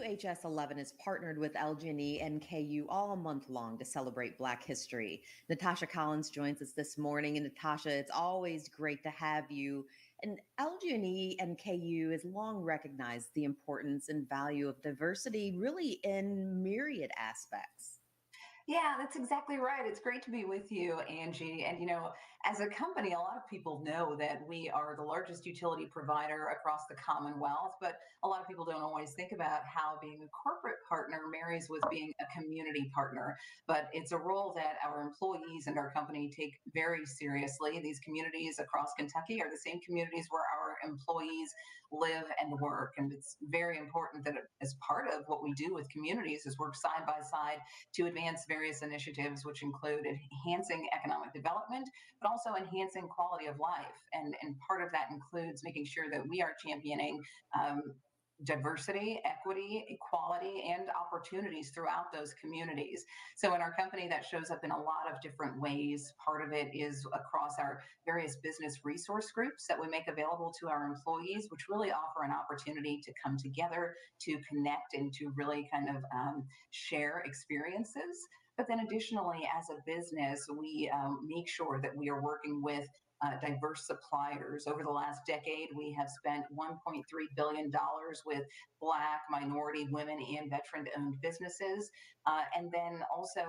WHS 11 is partnered with LG&E and KU all month long to celebrate Black History. Natasha Collins joins us this morning. And Natasha, it's always great to have you. And LG&E and KU has long recognized the importance and value of diversity, really in myriad aspects. Yeah, that's exactly right. It's great to be with you, Angie. And, as a company, a lot of people know that we are the largest utility provider across the Commonwealth, but a lot of people don't always think about how being a corporate partner marries with being a community partner. But it's a role that our employees and our company take very seriously. These communities across Kentucky are the same communities where our employees live and work. And it's very important that as part of what we do with communities is work side by side to advance various initiatives, which include enhancing economic development, but also enhancing quality of life. And part of that includes making sure that we are championing diversity, equity, equality, and opportunities throughout those communities. So in our company, that shows up in a lot of different ways. Part of it is across our various business resource groups that we make available to our employees, which really offer an opportunity to come together, to connect, and to really kind of share experiences. But then additionally, as a business, we make sure that we are working with diverse suppliers. Over the last decade, we have spent $1.3 billion with Black, minority, women, and veteran-owned businesses. And then also,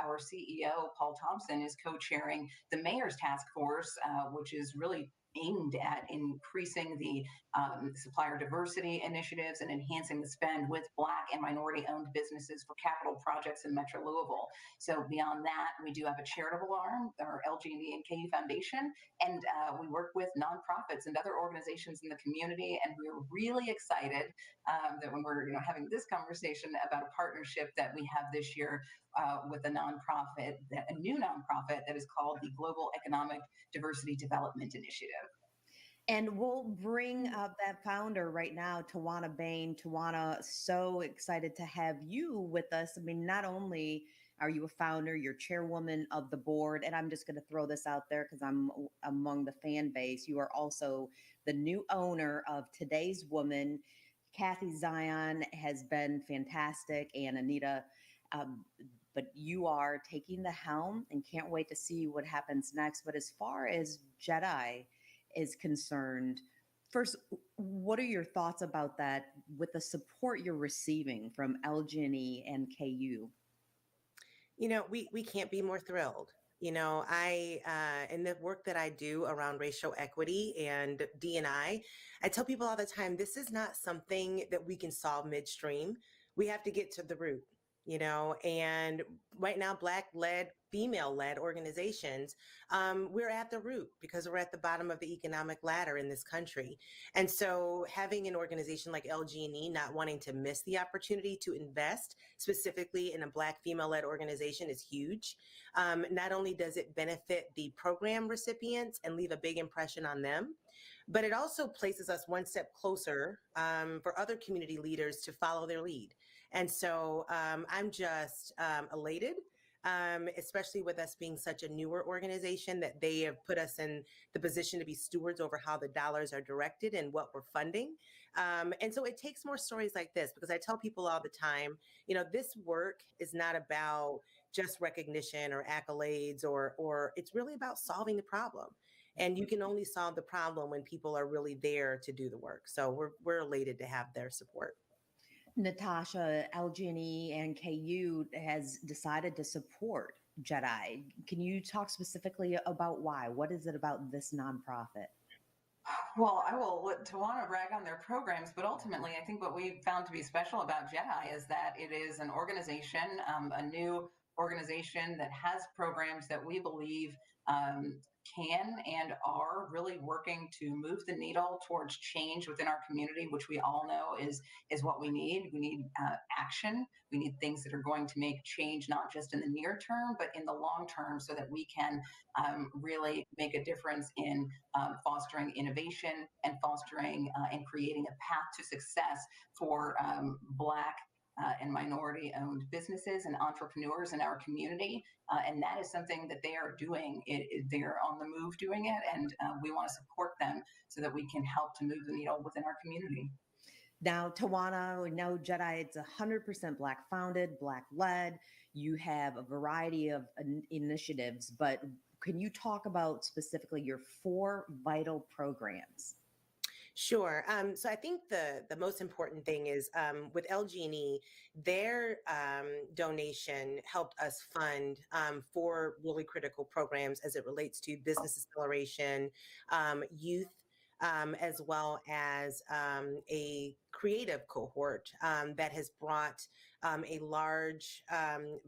our CEO, Paul Thompson, is co-chairing the Mayor's Task Force, which is really aimed at increasing the supplier diversity initiatives and enhancing the spend with Black and minority-owned businesses for capital projects in Metro Louisville. So beyond that, we do have a charitable arm, our LG&E and KU Foundation, and we work with nonprofits and other organizations in the community. And we're really excited that when we're having this conversation about a partnership that we have this year with a new nonprofit that is called the Global Economic Diversity Development Initiative. And we'll bring up that founder right now, Tawana Bain. Tawana, so excited to have you with us. I mean, not only are you a founder, you're chairwoman of the board, and I'm just going to throw this out there because I'm among the fan base. You are also the new owner of Today's Woman. Kathy Zion has been fantastic, and Anita, but you are taking the helm and can't wait to see what happens next. But as far as GEDDI is concerned, first, what are your thoughts about that with the support you're receiving from LG&E and KU? We can't be more thrilled. I in the work that I do around racial equity and D&I tell people all the time, this is not something that we can solve midstream. We have to get to the root. And right now, Black-led, female-led organizations, we're at the root because we're at the bottom of the economic ladder in this country. And so having an organization like LG&E not wanting to miss the opportunity to invest specifically in a Black female-led organization is huge. Not only does it benefit the program recipients and leave a big impression on them, but it also places us one step closer for other community leaders to follow their lead. And so I'm just elated, especially with us being such a newer organization, that they have put us in the position to be stewards over how the dollars are directed and what we're funding. And so it takes more stories like this, because I tell people all the time, this work is not about just recognition or accolades, or it's really about solving the problem. And you can only solve the problem when people are really there to do the work. So we're elated to have their support. Natasha, LG&E and KU has decided to support GEDDI. Can you talk specifically about why? What is it about this nonprofit? Well, I will let Tawana brag on their programs, but ultimately, I think what we found to be special about GEDDI is that it is an organization, a new organization that has programs that we believe can and are really working to move the needle towards change within our community, which we all know is what we need. We need action. We need things that are going to make change, not just in the near term, but in the long term, so that we can really make a difference in fostering innovation and fostering and creating a path to success for Black and minority-owned businesses and entrepreneurs in our community. And that is something that they are doing. They're on the move doing it, and we want to support them so that we can help to move the needle within our community. Now, Tawana, we know Jedi, it's 100% Black founded, Black led. You have a variety of initiatives, but can you talk about specifically your four vital programs? Sure. So I think the most important thing is with LG&E, their donation helped us fund four really critical programs as it relates to business acceleration, youth, as well as a creative cohort that has brought a large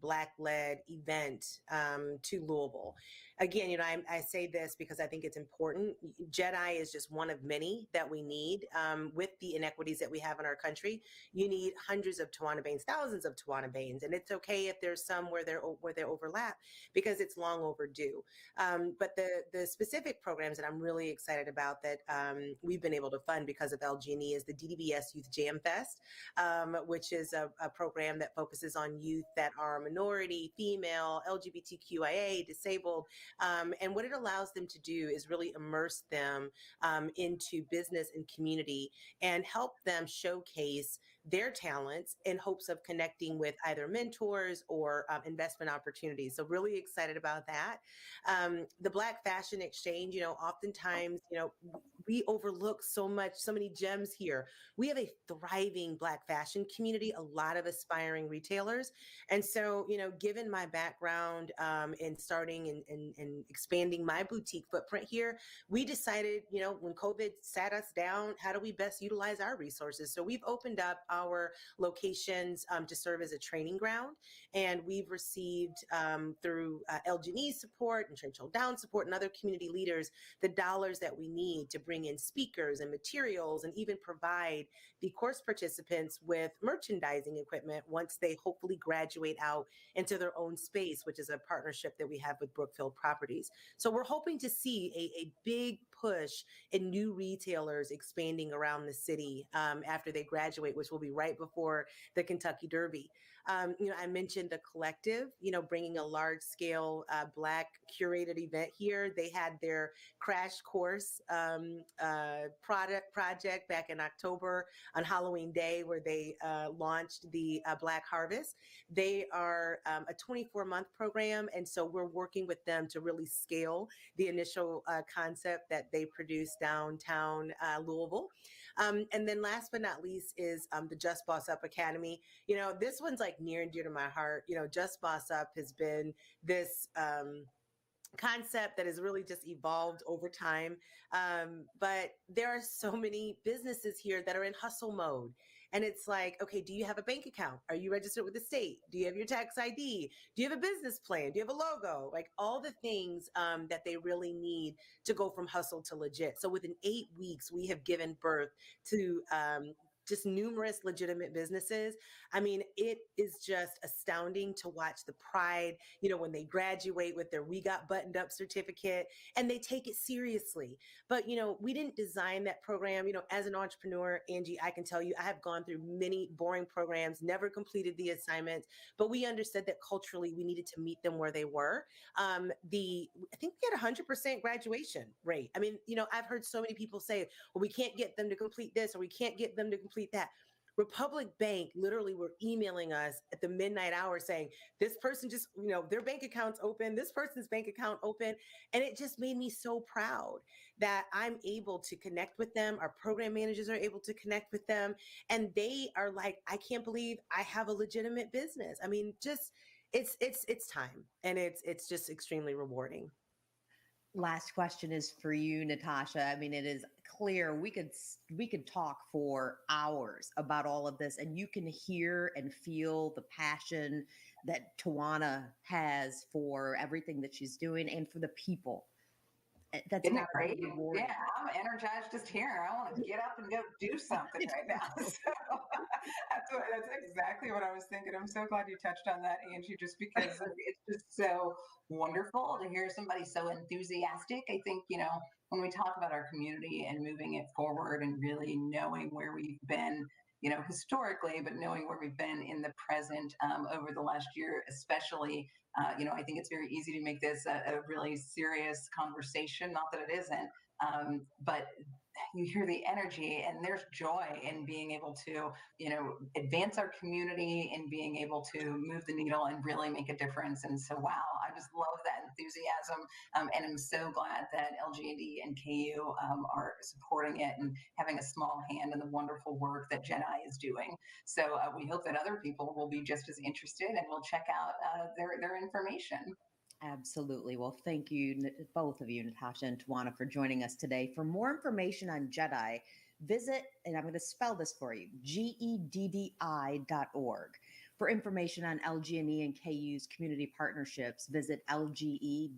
Black-led event to Louisville. Again, I say this because I think it's important. GEDDI is just one of many that we need with the inequities that we have in our country. You need hundreds of Tawana Bains, thousands of Tawana Bains, and it's okay if there's some where they overlap because it's long overdue. But the specific programs that I'm really excited about that we've been able to fund because of LG&E is the DDBS Youth Jam Fest, which is a program that focuses on youth that are minority, female, LGBTQIA, disabled. And what it allows them to do is really immerse them into business and community and help them showcase their talents in hopes of connecting with either mentors or investment opportunities. So really excited about that. The Black Fashion Exchange, oftentimes, we overlook so many gems here. We have a thriving Black fashion community, a lot of aspiring retailers. And so, given my background in starting and expanding my boutique footprint here, we decided, when COVID sat us down, how do we best utilize our resources? So we've opened up our locations to serve as a training ground. And we've received through LG&E support and Churchill Down support and other community leaders, the dollars that we need to bring in speakers and materials and even provide the course participants with merchandising equipment once they hopefully graduate out into their own space, which is a partnership that we have with Brookfield Properties. So we're hoping to see a big push in new retailers expanding around the city after they graduate, which will be right before the Kentucky Derby. I mentioned the collective, bringing a large scale Black curated event here. They had their crash course project back in October on Halloween Day, where they launched the Black Harvest. They are a 24-month program. And so we're working with them to really scale the initial concept that they produced downtown Louisville. And then last but not least is the Just Boss Up Academy. This one's like near and dear to my heart. Just Boss Up has been this concept that has really just evolved over time. But there are so many businesses here that are in hustle mode. And it's like, okay, do you have a bank account? Are you registered with the state? Do you have your tax ID? Do you have a business plan? Do you have a logo? Like all the things that they really need to go from hustle to legit. So within 8 weeks, we have given birth to just numerous legitimate businesses. I mean, it is just astounding to watch the pride, when they graduate with their We Got Buttoned Up certificate and they take it seriously. But, we didn't design that program. As an entrepreneur, Angie, I can tell you, I have gone through many boring programs, never completed the assignments, but we understood that culturally we needed to meet them where they were. I think we had 100% graduation rate. I mean, I've heard so many people say, well, we can't get them to complete this or we can't get them to complete that. Republic Bank literally were emailing us at the midnight hour saying, this person just, their bank account's open, this person's bank account open. And it just made me so proud that I'm able to connect with them. Our program managers are able to connect with them. And they are like, I can't believe I have a legitimate business. I mean, just it's time. And it's just extremely rewarding. Last question is for you, Natasha. I mean, it is clear we could talk for hours about all of this, and you can hear and feel the passion that Tawana has for everything that she's doing and for the people. That's Isn't it got to great? be rewarding. Yeah, I'm energized just hearing. I want to get up and go do something right now. So that's exactly what I was thinking. I'm so glad you touched on that, Angie, just because it's just so wonderful to hear somebody so enthusiastic. I think, when we talk about our community and moving it forward and really knowing where we've been, historically, but knowing where we've been in the present over the last year, especially, I think it's very easy to make this a really serious conversation. Not that it isn't, but you hear the energy, and there's joy in being able to, advance our community and being able to move the needle and really make a difference. And so, wow, I just love that enthusiasm. And I'm so glad that LG&E and KU are supporting it and having a small hand in the wonderful work that GEDDI is doing. So we hope that other people will be just as interested and will check out their information. Absolutely. Well, thank you, both of you, Natasha and Tawana, for joining us today. For more information on Jedi, visit, and I'm going to spell this for you, GEDDI.org. For information on LG&E and KU's community partnerships, visit LGE-KU.com.